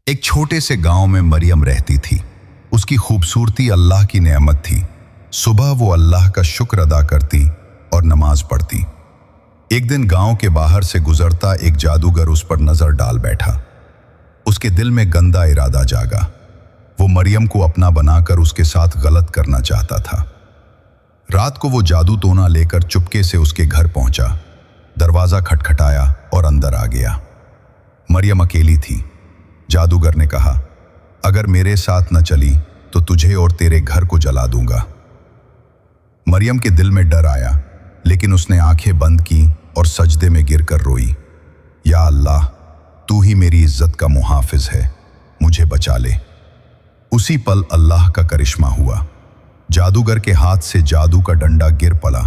एक छोटे से गांव में मरियम रहती थी। उसकी खूबसूरती अल्लाह की नेमत थी। सुबह वो अल्लाह का शुक्र अदा करती और नमाज पढ़ती। एक दिन गांव के बाहर से गुजरता एक जादूगर उस पर नजर डाल बैठा। उसके दिल में गंदा इरादा जागा। वो मरियम को अपना बनाकर उसके साथ गलत करना चाहता था। रात को वो जादू टोना लेकर चुपके से उसके घर पहुंचा। दरवाजा खटखटाया और अंदर आ गया। मरियम अकेली थी। जादूगर ने कहा, अगर मेरे साथ न चली तो तुझे और तेरे घर को जला दूंगा। मरियम के दिल में डर आया, लेकिन उसने आंखें बंद की और सजदे में गिरकर रोई। या अल्लाह, तू ही मेरी इज्जत का मुहाफिज है, मुझे बचा ले। उसी पल अल्लाह का करिश्मा हुआ। जादूगर के हाथ से जादू का डंडा गिर पड़ा।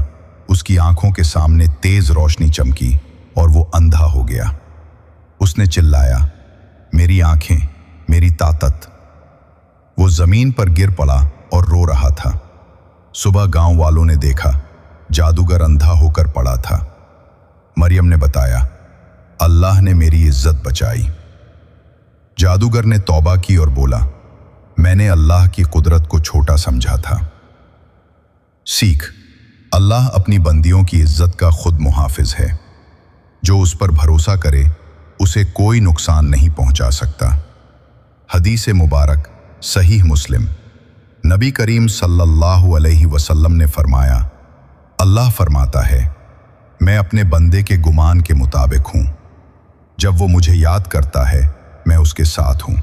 उसकी आंखों के सामने तेज रोशनी चमकी और वो अंधा हो गया। उसने चिल्लाया, मेरी आंखें, मेरी ताकत। वो जमीन पर गिर पड़ा और रो रहा था। सुबह गांव वालों ने देखा, जादूगर अंधा होकर पड़ा था। मरियम ने बताया, अल्लाह ने मेरी इज्जत बचाई। जादूगर ने तौबा की और बोला, मैंने अल्लाह की कुदरत को छोटा समझा था। सीख, अल्लाह अपनी बंदियों की इज्जत का खुद मुहाफिज है। जो उस पर भरोसा करे उसे कोई नुकसान नहीं पहुंचा सकता। हदीस मुबारक सहीह मुस्लिम। नबी करीम सल्लल्लाहु अलैहि वसल्लम ने फरमाया, अल्लाह फरमाता है, मैं अपने बंदे के गुमान के मुताबिक हूं। जब वो मुझे याद करता है मैं उसके साथ हूं।